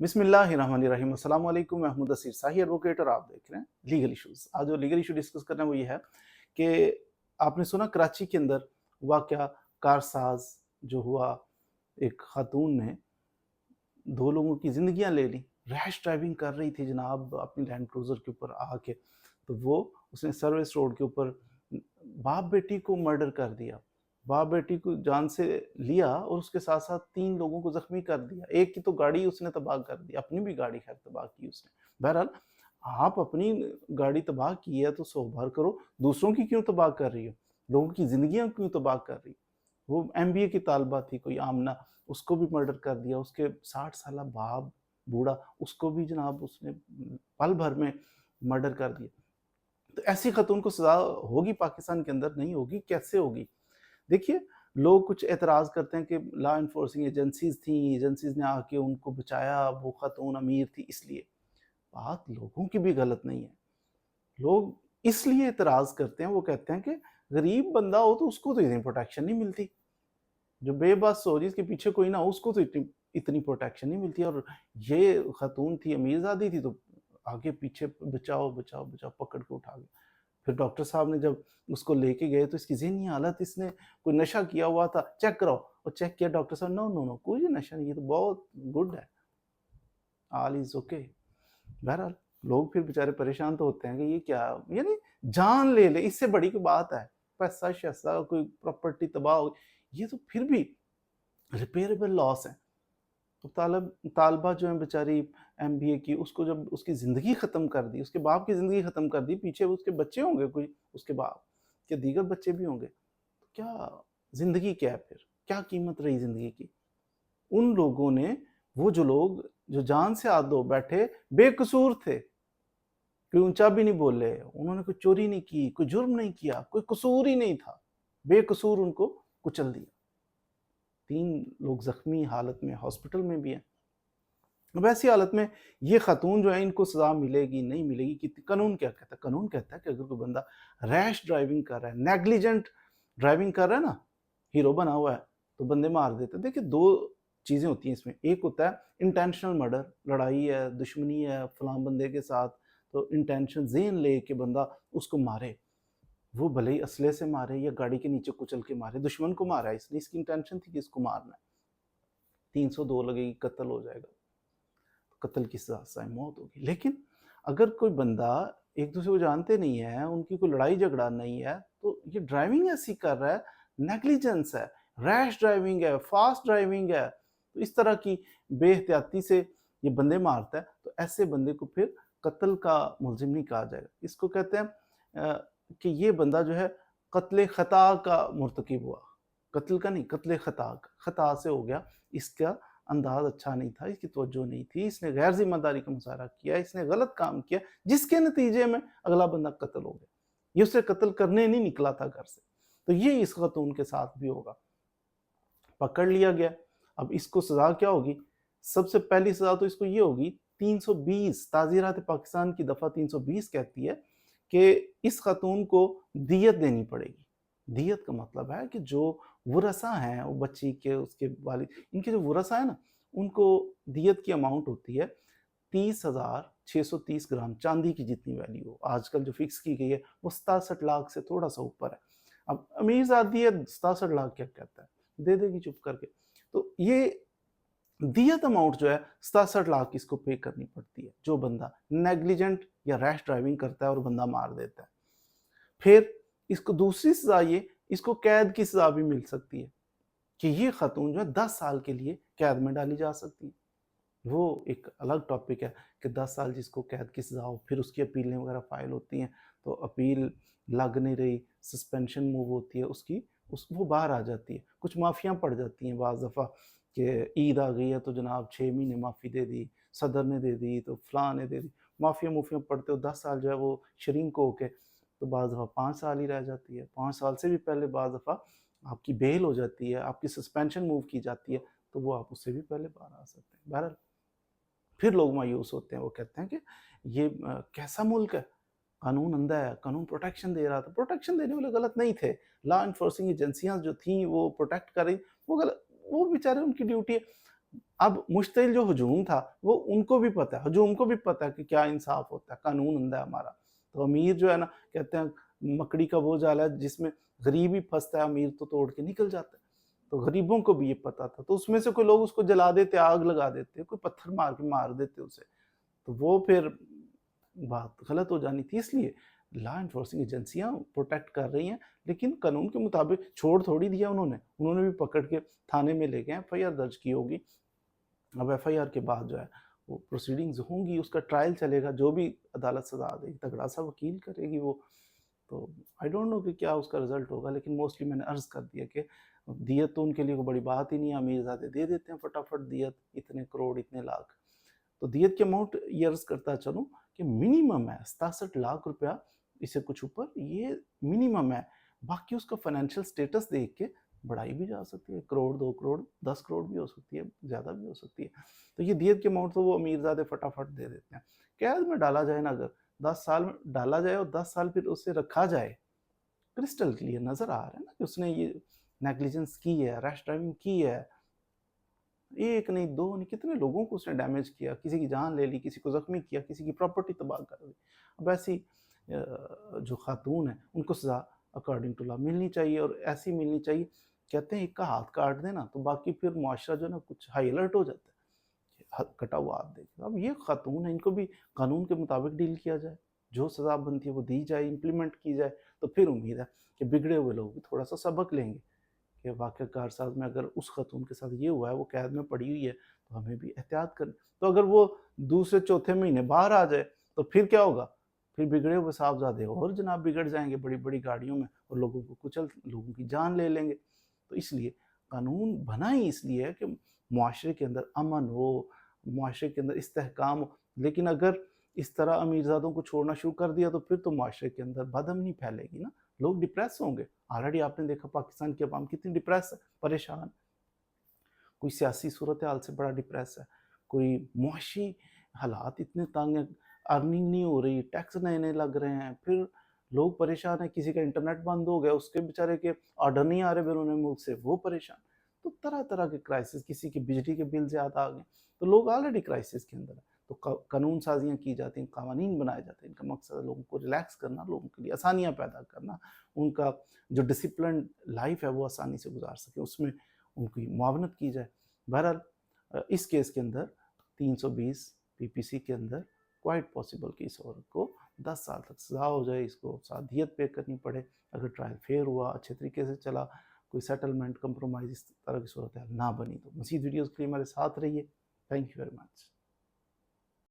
बिस्मिल्लाहिर्रहमानिर्रहीम। अस्सलाम वालेकुम। मैं महमूद असीर शाही एडवोकेट और आप देख रहे हैं लीगल इश्यूज। आज जो लीगल इशू डिस्कस करना है वो ये है कि आपने सुना कराची के अंदर वाकया कारसाज जो हुआ, एक खातून ने दो लोगों की जिंदगियां ले ली। रैश ड्राइविंग कर रही थी जनाब अपनी लैंड क्रूजर के ऊपर आके, तो वो उसने सर्विस रोड के ऊपर बाप बेटी को मर्डर कर दिया। बाप बेटी को जान से लिया और उसके साथ साथ 3 लोगों को जख्मी कर दिया। एक की तो गाड़ी उसने तबाह कर दी, अपनी भी गाड़ी खैर तबाह की उसने। बहरहाल, आप अपनी गाड़ी तबाह की है तो सौभार करो, दूसरों की क्यों तबाह कर रही हो? लोगों की जिंदगियां क्यों तबाह कर रही हो? वो एमबीए की तालबा थी कोई आमना, उसको भी मर्डर कर दिया। उसके 60 साल बाप बूढ़ा, उसको भी जनाब उसने पल भर में मर्डर कर दिया। तो ऐसी खातून को सजा होगी पाकिस्तान के अंदर? नहीं होगी। कैसे होगी? देखिए, लोग कुछ एतराज़ करते हैं कि लॉ एनफोर्सिंग एजेंसीज़ थी, एजेंसीज़ ने आके उनको बचाया, वो खातून अमीर थी इसलिए। बात लोगों की भी गलत नहीं है। लोग इसलिए एतराज़ करते हैं, वो कहते हैं कि गरीब बंदा हो तो उसको तो इतनी प्रोटेक्शन नहीं मिलती। जो बेबस हो जिसके पीछे कोई ना हो उसको तो इतनी इतनी प्रोटेक्शन नहीं मिलती। और ये खातून थी, अमीरज़ादी थी, तो आगे पीछे बचाओ, बचाओ, बचाओ, पकड़ के उठा गए। फिर डॉक्टर साहब ने जब उसको लेके गए तो इसकी ज़हनी हालत, इसने कोई नशा किया हुआ था, चेक कराओ। और चेक किया, डॉक्टर साहब नो, नो, नो, कोई नशा नहीं, ये तो बहुत गुड है, ऑल इज़ ओके। बहरहाल, लोग फिर बेचारे परेशान तो होते हैं कि ये क्या, यानी जान ले ले, इससे बड़ी कोई बात है। पैसा-शैसा, कोई प्रॉपर्टी तबाह हो, ये तो फिर भी रिपेयरेबल लॉस है। तो तालबा जो है बेचारी एमबीए की, उसको जब उसकी ज़िंदगी ख़त्म कर दी, उसके बाप की ज़िंदगी ख़त्म कर दी, पीछे उसके बच्चे होंगे कोई, उसके बाप के दीगर बच्चे भी होंगे, तो क्या ज़िंदगी क्या है फिर? क्या कीमत रही ज़िंदगी की? उन लोगों ने, वो जो लोग जो जान से हाथ धो बैठे, बेकसूर थे, कोई ऊंचा भी नहीं बोले, उन्होंने कोई चोरी नहीं की, कोई जुर्म नहीं किया, कोई कसूर ही नहीं था, बेकसूर उनको कुचल दिया। 3 लोग जख्मी हालत में हॉस्पिटल में भी हैं। अब ऐसी हालत में ये खातून जो है, इनको सजा मिलेगी नहीं मिलेगी, कि कानून क्या कहता है? कानून कहता है कि अगर कोई बंदा रैश ड्राइविंग कर रहा है, नेग्लिजेंट ड्राइविंग कर रहा है ना, हीरो बना हुआ है, तो बंदे मार देते हैं। देखिए, 2 चीज़ें होती हैं इसमें। एक होता है इंटेंशनल मर्डर, लड़ाई है, दुश्मनी है फलां बंदे के साथ, तो इंटेंशन ज़ेन ले के बंदा उसको मारे। वो भले ही असले से मारे या गाड़ी के नीचे कुचल के मारे, दुश्मन को मारा है इसलिए, इसकी इंटेंशन थी कि इसको मारना है। 302 लगेगी, कत्ल हो जाएगा, कत्ल की सज़ा मौत होगी। लेकिन अगर कोई बंदा, एक दूसरे को जानते नहीं है, उनकी कोई लड़ाई झगड़ा नहीं है, तो ये ड्राइविंग ऐसी कर रहा है, नेग्लिजेंस है, रैश ड्राइविंग है, फास्ट ड्राइविंग है, तो इस तरह की बेहतियाती से ये बंदे मारता है, तो ऐसे बंदे को फिर कत्ल का मुलजिम नहीं कहा जाएगा। इसको कहते हैं कि ये बंदा जो है कत्ल खता का मुर्तकिब हुआ, कत्ल का नहीं, कत्ल खता का, खता से हो गया, इसका अंदाज अच्छा नहीं था, इसकी तवज्जो नहीं थी, इसने गैर जिम्मेदारी का मुजाहरा किया, इसने गलत काम किया, जिसके नतीजे में अगला बंदा कत्ल हो गया। ये उसे कत्ल करने नहीं निकला था घर से। तो ये इस खातून के साथ भी होगा। पकड़ लिया गया, अब इसको सजा क्या होगी? सबसे पहली सजा तो इसको ये होगी, 320 ताज़ीरात पाकिस्तान की दफ़ा 320 कहती है कि इस खातून को दियत देनी पड़ेगी। दियत का मतलब है कि जो वरसा हैं, वो बच्ची के, उसके वालिद, इनके जो वरसा है ना, उनको दियत की अमाउंट होती है 30,630 ग्राम चांदी की जितनी वैल्यू हो। आजकल जो फिक्स की गई है वो 67 लाख से थोड़ा सा ऊपर है। अब अमीरजादी है, 67 लाख क्या कहता है, दे देगी चुप करके। तो ये दियत अमाउंट जो है 67 लाख इसको पे करनी पड़ती है, जो बंदा नेग्लिजेंट या रैश ड्राइविंग करता है और बंदा मार देता है। फिर इसको दूसरी सजा, ये इसको कैद की सजा भी मिल सकती है, कि ये खातून जो है 10 साल के लिए कैद में डाली जा सकती है। वो एक अलग टॉपिक है कि 10 साल जिसको कैद की सज़ा हो, फिर उसकी अपीलें वगैरह फ़ाइल होती हैं, तो अपील लग नहीं रही, सस्पेंशन मूव होती है उसकी, उस वो बाहर आ जाती है। कुछ माफ़ियाँ पड़ जाती हैं बाज़ दफ़ा कि ईद आ गई है तो जनाब 6 महीने माफ़ी दे दी, सदर ने दे दी, तो फ़लाँ ने दे दी। माफ़ियाँ पड़ते हो 10 साल जो है वो शरीक होके, तो बाज़ दफ़ा 5 साल ही रह जाती है। 5 साल से भी पहले बाज़ दफ़ा आपकी बेल हो जाती है, आपकी सस्पेंशन मूव की जाती है, तो वो आप उससे भी पहले बाहर आ सकते हैं। बहरहाल, फिर लोग मायूस होते हैं, वो कहते हैं कि ये कैसा मुल्क है, कानून अंधा है, कानून प्रोटेक्शन दे रहा था। प्रोटेक्शन देने वाले गलत नहीं थे, लॉ एनफोर्सिंग एजेंसियां जो थी वो प्रोटेक्ट कर रही, वो गलत, वो बेचारे उनकी ड्यूटी है। अब मुश्तिल जो हजूम था वो उनको भी पता है, हजूम को भी पता है कि क्या इंसाफ होता है, कानून अंधा है हमारा। तो अमीर जो है ना, कहते हैं मकड़ी का वो जाला है जिसमें गरीब ही फंसता है, अमीर तो तोड़ के निकल जाता है। तो गरीबों को भी ये पता था, तो उसमें से कोई लोग उसको जला देते, आग लगा देते, कोई पत्थर मार के मार देते उसे, तो वो फिर बात गलत हो जानी थी। इसलिए लॉ एनफोर्सिंग एजेंसियां प्रोटेक्ट कर रही हैं, लेकिन कानून के मुताबिक छोड़ थोड़ी दिया उन्होंने भी पकड़ के थाने में ले गए, एफआईआर दर्ज की होगी। अब एफआईआर के बाद जो है वो प्रोसीडिंग्स होंगी, उसका ट्रायल चलेगा, जो भी अदालत सजा देगी, तगड़ा सा वकील करेगी वो। तो आई डोंट नो कि क्या उसका रिजल्ट होगा, लेकिन मोस्टली मैंने अर्ज कर दिया कि दियत तो उनके लिए कोई बड़ी बात ही नहीं है, अमीरजादे दे देते हैं फटाफट दियत, इतने करोड़ इतने लाख। तो दियत के अमाउंट ये अर्ज करता चलूँ कि मिनिमम है 67 लाख रुपया, इससे कुछ ऊपर ये मिनिमम है। बाकी उसका फाइनेंशियल स्टेटस देख के बढ़ाई भी जा सकती है, करोड़ 2 करोड़ 10 करोड़ भी हो सकती है, ज़्यादा भी हो सकती है। तो ये दियत के अमाउंट तो वो अमीरजादे फटाफट दे देते हैं। कैद में डाला जाए ना, अगर 10 साल में डाला जाए और 10 साल फिर उसे रखा जाए, क्रिस्टल क्लियर नज़र आ रहा है ना कि उसने ये नेग्लिजेंस की है, रैश ड्राइविंग की है। एक नहीं, दो नहीं, कितने लोगों को उसने डैमेज किया, किसी की जान ले ली, किसी को ज़ख्मी किया, किसी की प्रॉपर्टी तबाह कर दी। अब ऐसी जो खातून है उनको सज़ा अकॉर्डिंग टू लॉ मिलनी चाहिए, और ऐसी मिलनी चाहिए। कहते हैं एक का हाथ काट देना तो बाकी फिर मुआशरा जो है ना कुछ हाई अलर्ट हो जाता है, कटा हुआ हाथ देख। अब ये खातून है, इनको भी कानून के मुताबिक डील किया जाए, जो सज़ा बनती है वो दी जाए, इम्प्लीमेंट की जाए, तो फिर उम्मीद है कि बिगड़े हुए लोग भी थोड़ा सा सबक लेंगे कि वाक़ई कारसाज़ में अगर उस ख़तून के साथ ये हुआ है, वो कैद में पड़ी हुई है, तो हमें भी एहतियात करनी। तो अगर वो दूसरे चौथे महीने बाहर आ जाए तो फिर क्या होगा? फिर बिगड़े हुए साहबज़ादे और जनाब बिगड़ जाएँगे बड़ी-बड़ी गाड़ियों में, और लोगों को कुचल, लोगों की जान ले लेंगे। तो इसलिए कानून बना ही इसलिए है कि मुआशरे के अंदर अमन हो, मुआशरे के अंदर इस्तेहकाम हो। लेकिन अगर इस तरह अमीरज़ादों को छोड़ना शुरू कर दिया तो फिर तो मुआशरे के अंदर बदअमनी फैलेगी ना, लोग डिप्रेस होंगे। ऑलरेडी आपने देखा पाकिस्तान की अवाम कितनी डिप्रेस है, परेशान। कोई सियासी सूरत हाल से बड़ा डिप्रेस है, कोई मुआशी हालात इतने तंग हैं, अर्निंग नहीं हो रही, टैक्स नए-नए लग रहे हैं, फिर लोग परेशान हैं, किसी का इंटरनेट बंद हो गया, उसके बेचारे के ऑर्डर नहीं आ रहे बैरून मुल्क से, वो परेशान। तो तरह-तरह के क्राइसिस, किसी के बिजली के बिल ज़्यादा आ गए, तो लोग ऑलरेडी क्राइसिस के अंदर हैं। तो कानून साज़ियाँ की जाती हैं, कावानीन बनाए जाते हैं, इनका मकसद है लोगों को रिलैक्स करना, लोगों के लिए आसानियाँ पैदा करना, उनका जो डिसिप्लिन्ड लाइफ़ है वो आसानी से गुजार सकें, उसमें उनकी मुआवनत की जाए। बहरहाल इस केस के अंदर 320 पीपीसी के अंदर क्वाइट पॉसिबल कि इस औरत को 10 साल तक सज़ा हो जाए, इसको सादियत पे करनी पड़े। अगर ट्रायल फेयर हुआ, अच्छे तरीके से चला, कोई सेटलमेंट, कंप्रोमाइज़ इस तरह की सूरत हाल ना बनी, तो मज़ीद वीडियोज़ के लिए हमारे साथ रहिए। Thank you very much.